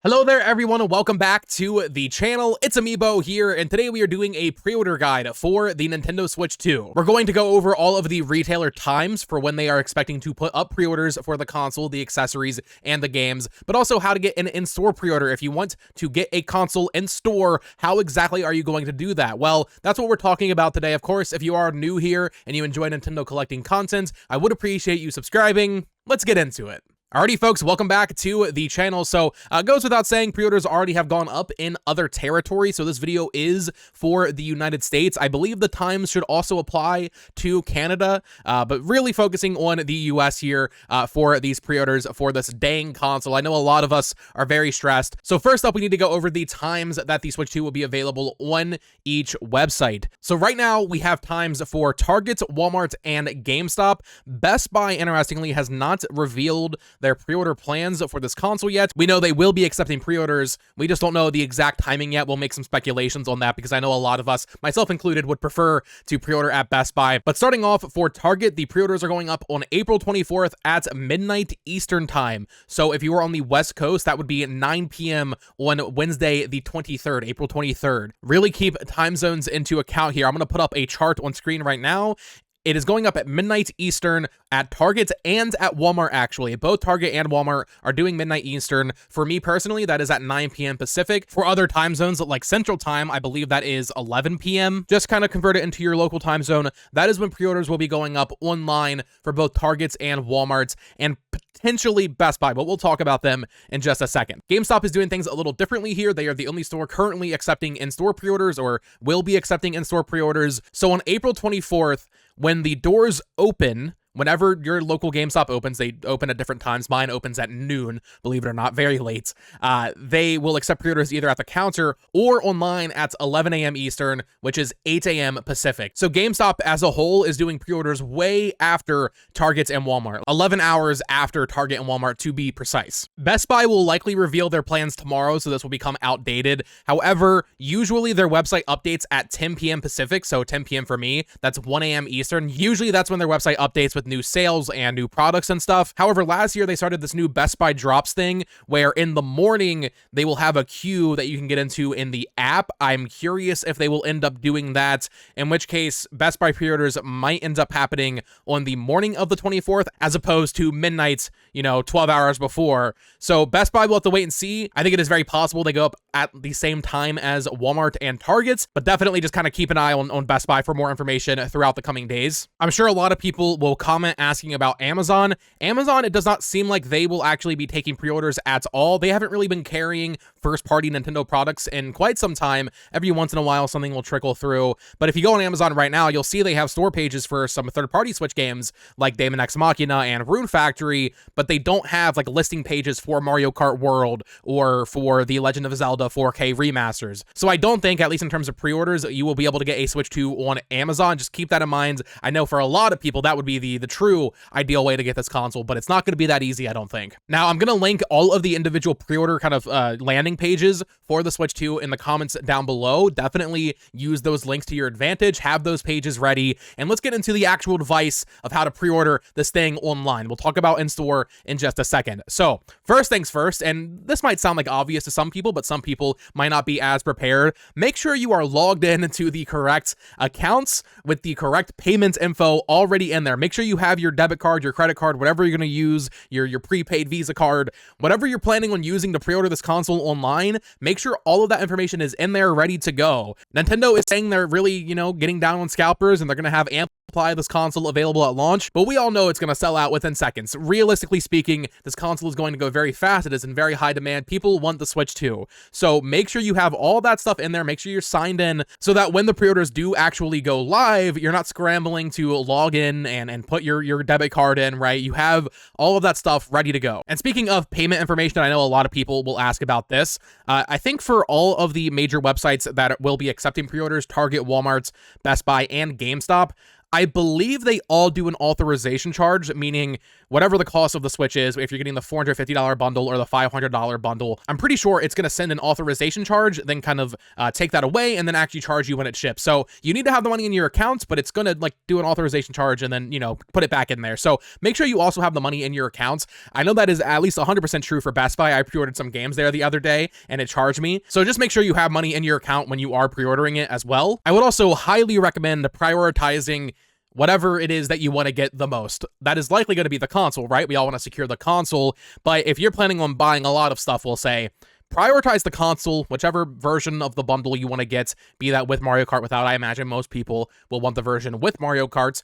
Hello there everyone and welcome back to the channel. Its-A-Mii here, and today we are doing a pre-order guide for the Nintendo Switch 2. We're going to go over all of the retailer times for when they are expecting to put up pre-orders for the console, the accessories, and the games, but also how to get an in-store pre-order. If you want to get a console in store, how exactly are you going to do that? Well, that's what we're talking about today. Of course, if you are new here and you enjoy Nintendo collecting content, I would appreciate you subscribing. Let's get into it. Alrighty folks, welcome back to the channel. So it goes without saying, pre-orders already have gone up in other territories, so this video is for the United States. I believe the times should also apply to Canada, but really focusing on the US here for these pre-orders for this dang console. I know a lot of us are very stressed. So first up, we need to go over the times that the Switch 2 will be available on each website. So right now, we have times for Target, Walmart, and GameStop. Best Buy, interestingly, has not revealed their pre-order plans for this console yet. We know they will be accepting pre-orders. We just don't know the exact timing yet. We'll make some speculations on that because I know a lot of us, myself included, would prefer to pre-order at Best Buy. But starting off for Target, the pre-orders are going up on April 24th at midnight Eastern time. So if you were on the West Coast, that would be 9 p.m. on Wednesday, the 23rd, April 23rd. Really keep time zones into account here. I'm going to put up a chart on screen right now. It is going up at midnight Eastern at Target and at Walmart, actually. Both Target and Walmart are doing midnight Eastern. For me personally, that is at 9 p.m. Pacific. For other time zones like Central Time, I believe that is 11 p.m. Just kind of convert it into your local time zone. That is when pre-orders will be going up online for both Targets and Walmarts and potentially Best Buy, but we'll talk about them in just a second. GameStop is doing things a little differently here. They are the only store currently accepting in-store pre-orders or will be accepting in-store pre-orders. So on April 24th, when the doors open, whenever your local GameStop opens, they open at different times. Mine opens at noon, believe it or not, very late. They will accept pre-orders either at the counter or online at 11 a.m. Eastern, which is 8 a.m. Pacific. So GameStop as a whole is doing pre-orders way after Target and Walmart, 11 hours after Target and Walmart to be precise. Best Buy will likely reveal their plans tomorrow, so this will become outdated. However, usually their website updates at 10 p.m. Pacific, so 10 p.m. for me, that's 1 a.m. Eastern. Usually that's when their website updates with new sales and new products and stuff. However, last year they started this new Best Buy drops thing where in the morning they will have a queue that you can get into in the app. I'm curious if they will end up doing that, in which case Best Buy pre-orders might end up happening on the morning of the 24th as opposed to midnight, 12 hours before. So Best Buy will have to wait and see. I think it is very possible they go up at the same time as Walmart and Target, but definitely just kind of keep an eye on Best Buy for more information throughout the coming days. I'm sure a lot of people will comment asking about Amazon. Amazon, it does not seem like they will actually be taking pre-orders at all. They haven't really been carrying first-party Nintendo products in quite some time. Every once in a while, something will trickle through. But if you go on Amazon right now, you'll see they have store pages for some third-party Switch games like Daemon X Machina and Rune Factory, but they don't have like listing pages for Mario Kart World or for the Legend of Zelda 4K remasters. So I don't think, at least in terms of pre-orders, you will be able to get a Switch 2 on Amazon. Just keep that in mind. I know for a lot of people, that would be the true ideal way to get this console, but it's not going to be that easy, I don't think. Now, I'm going to link all of the individual pre-order kind of landing pages for the Switch 2 in the comments down below. Definitely use those links to your advantage, have those pages ready, and let's get into the actual advice of how to pre-order this thing online. We'll talk about in-store in just a second. So, first things first, and this might sound like obvious to some people, but some people might not be as prepared. Make sure you are logged in to the correct accounts with the correct payment info already in there. Make sure you have your debit card, your credit card, whatever you're going to use, your prepaid Visa card, whatever you're planning on using to pre-order this console online, make sure all of that information is in there ready to go. Nintendo is saying they're really, getting down on scalpers and they're going to have ample supply of this console available at launch, but we all know it's going to sell out within seconds. Realistically speaking, this console is going to go very fast. It is in very high demand. People want the Switch 2. So make sure you have all that stuff in there. Make sure you're signed in so that when the pre-orders do actually go live, you're not scrambling to log in and put your debit card in, right? You have all of that stuff ready to go. And speaking of payment information, I know a lot of people will ask about this. I think for all of the major websites that will be accepting pre-orders, Target, Walmart, Best Buy, and GameStop, I believe they all do an authorization charge, meaning whatever the cost of the Switch is, if you're getting the $450 bundle or the $500 bundle, I'm pretty sure it's going to send an authorization charge, then kind of take that away and then actually charge you when it ships. So you need to have the money in your accounts, but it's going to like do an authorization charge and then, you know, put it back in there. So make sure you also have the money in your accounts. I know that is at least 100% true for Best Buy. I pre-ordered some games there the other day and it charged me. So just make sure you have money in your account when you are pre-ordering it as well. I would also highly recommend prioritizing whatever it is that you want to get the most. That is likely going to be the console, right? We all want to secure the console, but if you're planning on buying a lot of stuff, we'll say, prioritize the console, whichever version of the bundle you want to get, be that with Mario Kart, without. I imagine most people will want the version with Mario Kart.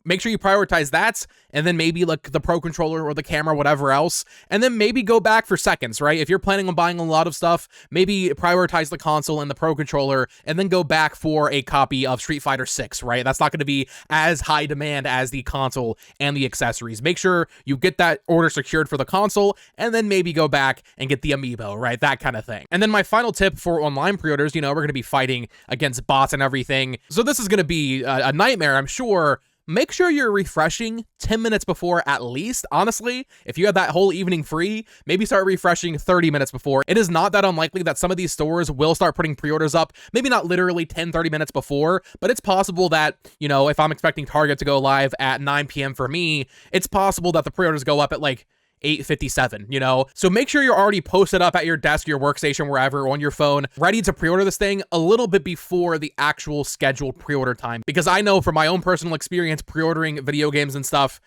Make sure you prioritize that, and then maybe like the Pro Controller or the camera, whatever else, and then maybe go back for seconds, right? If you're planning on buying a lot of stuff, maybe prioritize the console and the Pro Controller, and then go back for a copy of Street Fighter 6, right? That's not going to be as high demand as the console and the accessories. Make sure you get that order secured for the console, and then maybe go back and get the amiibo, right? That kind of thing. And then my final tip for online pre-orders, you know, we're going to be fighting against bots and everything, so this is going to be a nightmare, I'm sure. Make sure you're refreshing 10 minutes before at least. Honestly, if you have that whole evening free, maybe start refreshing 30 minutes before. It is not that unlikely that some of these stores will start putting pre-orders up, maybe not literally 10-30 minutes before, but it's possible that, you know, if I'm expecting Target to go live at 9 p.m. for me, it's possible that the pre-orders go up at like 8:57, you know? So make sure you're already posted up at your desk, your workstation, wherever, on your phone, ready to pre-order this thing a little bit before the actual scheduled pre-order time. Because I know from my own personal experience pre-ordering video games and stuff,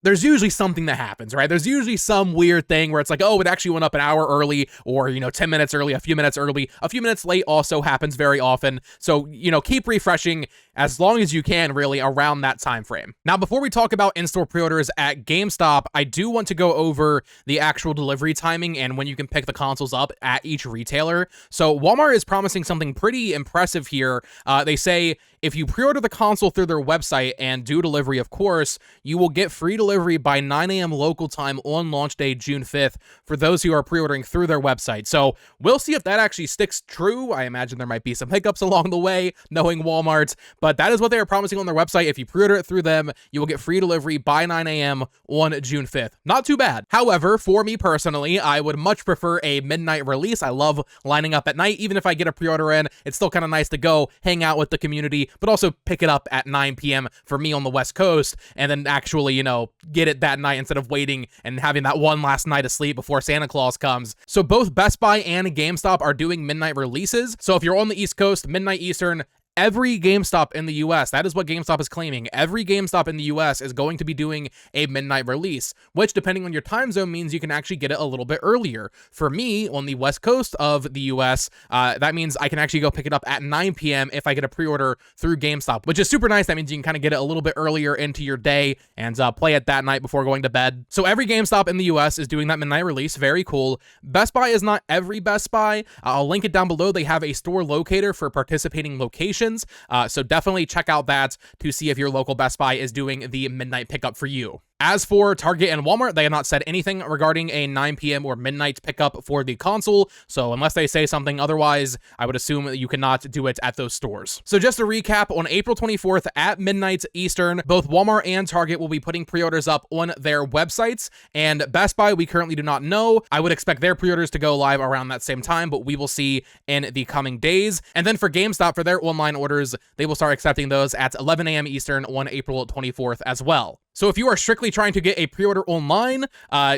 there's usually something that happens, right? There's usually some weird thing where it's like, oh, it actually went up an hour early, or, you know, 10 minutes early, a few minutes early. A few minutes late also happens very often. So, you know, keep refreshing as long as you can, really, around that time frame. Now, before we talk about in-store pre-orders at GameStop, I do want to go over the actual delivery timing and when you can pick the consoles up at each retailer. So Walmart is promising something pretty impressive here. They say if you pre-order the console through their website and do delivery, of course, you will get free delivery by 9 a.m. local time on launch day, June 5th, for those who are pre-ordering through their website. So we'll see if that actually sticks true. I imagine there might be some hiccups along the way, knowing Walmart, but that is what they are promising on their website. If you pre-order it through them, you will get free delivery by 9 a.m. on June 5th. Not too bad. However, for me personally, I would much prefer a midnight release. I love lining up at night. Even if I get a pre-order in, it's still kind of nice to go hang out with the community, but also pick it up at 9 p.m. for me on the West Coast, and then actually, you know, get it that night instead of waiting and having that one last night of sleep before Santa Claus comes. So both Best Buy and GameStop are doing midnight releases. So if you're on the East Coast, midnight Eastern, every GameStop in the US, that is what GameStop is claiming, every GameStop in the US is going to be doing a midnight release, which depending on your time zone means you can actually get it a little bit earlier. For me, on the West Coast of the US, that means I can actually go pick it up at 9 p.m. if I get a pre-order through GameStop, which is super nice. That means you can kind of get it a little bit earlier into your day and play it that night before going to bed. So every GameStop in the US is doing that midnight release. Very cool. Best Buy is not every Best Buy. I'll link it down below. They have a store locator for participating locations. So definitely check out that to see if your local Best Buy is doing the midnight pickup for you. As for Target and Walmart, they have not said anything regarding a 9 p.m. or midnight pickup for the console, so unless they say something otherwise, I would assume that you cannot do it at those stores. So just to recap, on April 24th at midnight Eastern, both Walmart and Target will be putting pre-orders up on their websites, and Best Buy, we currently do not know. I would expect their pre-orders to go live around that same time, but we will see in the coming days. And then for GameStop, for their online orders, they will start accepting those at 11 a.m. Eastern on April 24th as well. So if you are strictly trying to get a pre-order online,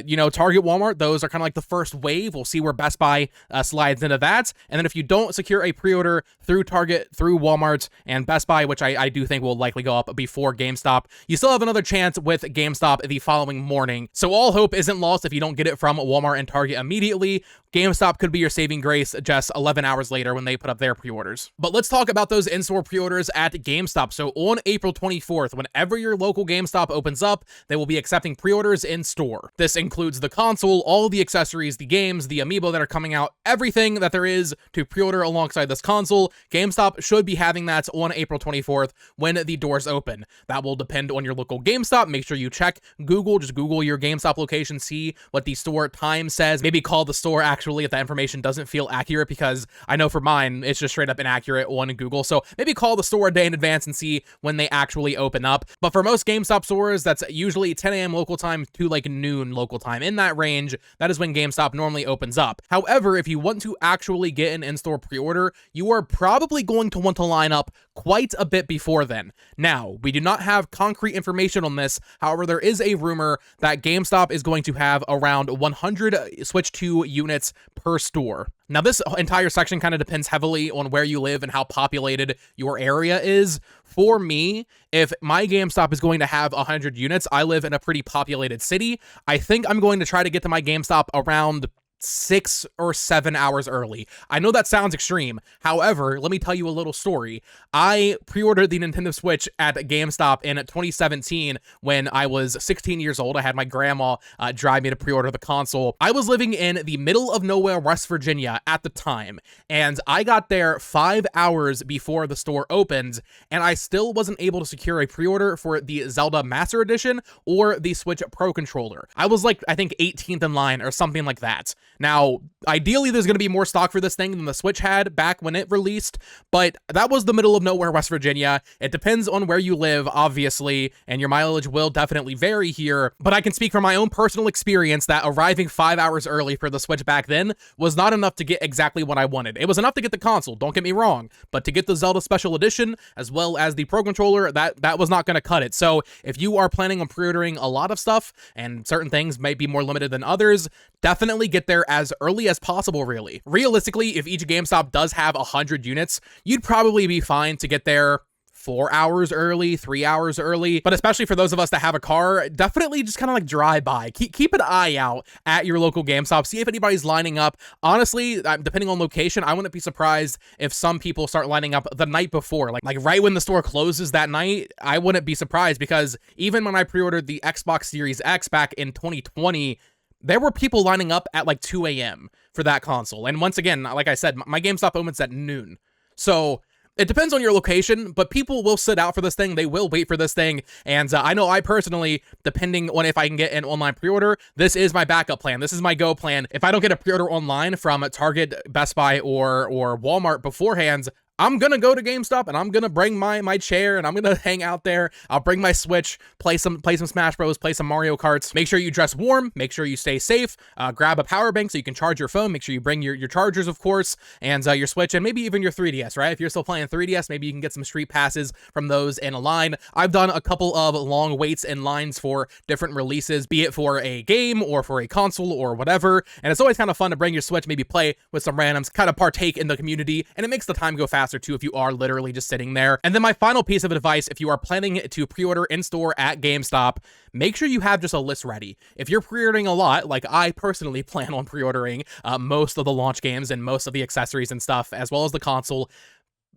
you know, Target, Walmart, those are kind of like the first wave. We'll see where Best Buy slides into that. And then if you don't secure a pre-order through Target, through Walmart, and Best Buy, which I do think will likely go up before GameStop, you still have another chance with GameStop the following morning. So all hope isn't lost if you don't get it from Walmart and Target immediately. GameStop could be your saving grace just 11 hours later when they put up their pre-orders. But let's talk about those in-store pre-orders at GameStop. So on April 24th, whenever your local GameStop opens up, they will be accepting pre-orders in store. This includes the console, all the accessories, the games, the amiibo that are coming out, everything that there is to pre-order alongside this console. GameStop should be having that on April 24th when the doors open. That will depend on your local GameStop. Make sure you check Google, just Google your GameStop location, see what the store time says, maybe call the store actually actually, if that information doesn't feel accurate, because I know for mine, it's just straight up inaccurate on Google. So maybe call the store a day in advance and see when they actually open up. But for most GameStop stores, that's usually 10 a.m. local time to like noon local time. In that range, that is when GameStop normally opens up. However, if you want to actually get an in-store pre-order, you are probably going to want to line up quite a bit before then. Now, we do not have concrete information on this. However, there is a rumor that GameStop is going to have around 100 Switch 2 units per store. Now, this entire section kind of depends heavily on where you live and how populated your area is. For me, if my GameStop is going to have 100 units, I live in a pretty populated city. I think I'm going to try to get to my GameStop around 6 or 7 hours early. I know that sounds extreme. However, let me tell you a little story. I pre-ordered the Nintendo Switch at GameStop in 2017 when I was 16 years old. I had my grandma drive me to pre-order the console. I was living in the middle of nowhere, West Virginia at the time, and I got there 5 hours before the store opened, and I still wasn't able to secure a pre-order for the Zelda Master Edition or the Switch Pro Controller. I was like, I think 18th in line or something like that. Now, ideally, there's going to be more stock for this thing than the Switch had back when it released, but that was the middle of nowhere, West Virginia. It depends on where you live, obviously, and your mileage will definitely vary here, but I can speak from my own personal experience that arriving 5 hours early for the Switch back then was not enough to get exactly what I wanted. It was enough to get the console, don't get me wrong, but to get the Zelda Special Edition, as well as the Pro Controller, that was not going to cut it. So if you are planning on pre-ordering a lot of stuff, and certain things might be more limited than others, definitely get there as early as possible, really. Realistically, if each GameStop does have 100 units, you'd probably be fine to get there 4 hours early, 3 hours early, but especially for those of us that have a car, definitely just kind of like drive by. Keep an eye out at your local GameStop, see if anybody's lining up. Honestly, depending on location, I wouldn't be surprised if some people start lining up the night before, like right when the store closes that night. I wouldn't be surprised, because even when I pre-ordered the Xbox Series X back in 2020, there were people lining up at like 2 a.m. for that console. And once again, like I said, my GameStop opens at noon. So it depends on your location, but people will sit out for this thing. They will wait for this thing. And I know I personally, depending on if I can get an online pre-order, this is my backup plan. This is my go plan. If I don't get a pre-order online from Target, Best Buy, or Walmart beforehand, I'm gonna go to GameStop and I'm gonna bring my chair and I'm gonna hang out there. I'll bring my Switch, play some Smash Bros, play some Mario Karts. Make sure you dress warm, make sure you stay safe, grab a power bank so you can charge your phone. Make sure you bring your chargers, of course, and your Switch, and maybe even your 3DS, right? If you're still playing 3DS, maybe you can get some street passes from those in a line. I've done a couple of long waits in lines for different releases, be it for a game or for a console or whatever, and it's always kind of fun to bring your Switch, maybe play with some randoms, kind of partake in the community, and it makes the time go faster too if you are literally just sitting there. And then my final piece of advice, if you are planning to pre-order in-store at GameStop, make sure you have just a list ready. If you're pre-ordering a lot, like I personally plan on pre-ordering most of the launch games and most of the accessories and stuff, as well as the console,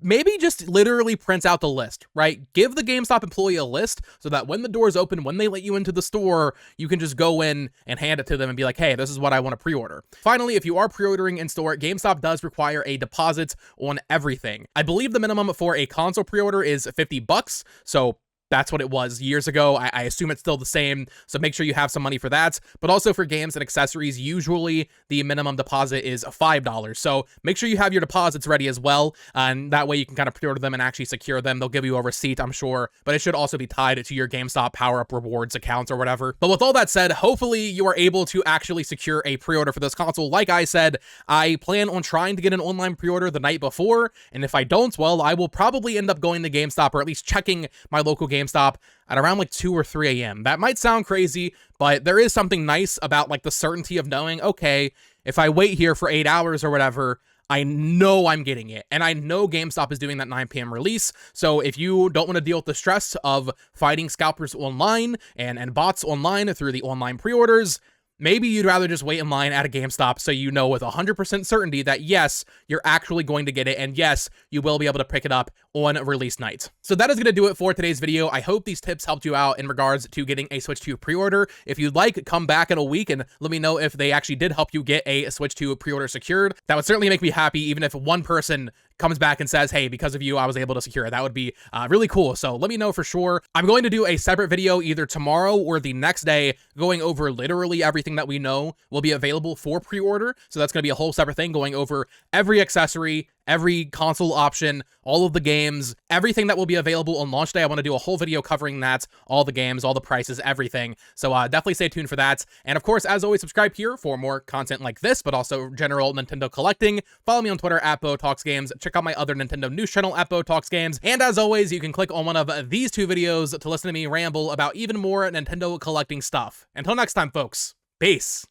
maybe just literally print out the list, right? Give the GameStop employee a list so that when the doors open, when they let you into the store, you can just go in and hand it to them and be like, hey, this is what I want to pre-order. Finally, if you are pre-ordering in store, GameStop does require a deposit on everything. I believe the minimum for a console pre-order is $50, so that's what it was years ago. I assume it's still the same, so make sure you have some money for that. But also for games and accessories, usually the minimum deposit is $5. So make sure you have your deposits ready as well, and that way you can kind of pre-order them and actually secure them. They'll give you a receipt, I'm sure, but it should also be tied to your GameStop PowerUp Rewards account or whatever. But with all that said, hopefully you are able to actually secure a pre-order for this console. Like I said, I plan on trying to get an online pre-order the night before, and if I don't, well, I will probably end up going to GameStop, or at least checking my local GameStop at around like 2 or 3 a.m. That might sound crazy, but there is something nice about like the certainty of knowing, okay, if I wait here for 8 hours or whatever, I know I'm getting it. And I know GameStop is doing that 9 p.m. release. So if you don't want to deal with the stress of fighting scalpers online and bots online through the online pre-orders, maybe you'd rather just wait in line at a GameStop so you know with 100% certainty that yes, you're actually going to get it, and yes, you will be able to pick it up on release night. So that is going to do it for today's video. I hope these tips helped you out in regards to getting a Switch 2 pre-order. If you'd like, come back in a week and let me know if they actually did help you get a Switch 2 pre-order secured. That would certainly make me happy, even if one person comes back and says, hey, because of you, I was able to secure it. That would be really cool. So let me know for sure. I'm going to do a separate video either tomorrow or the next day going over literally everything that we know will be available for pre-order. So that's going to be a whole separate thing going over every accessory, every console option, all of the games, everything that will be available on launch day. I want to do a whole video covering that, all the games, all the prices, everything. So definitely stay tuned for that. And of course, as always, subscribe here for more content like this, but also general Nintendo collecting. Follow me on Twitter at BoTalksGames. Check out my other Nintendo news channel at BoTalksGames. And as always, you can click on one of these two videos to listen to me ramble about even more Nintendo collecting stuff. Until next time, folks, peace.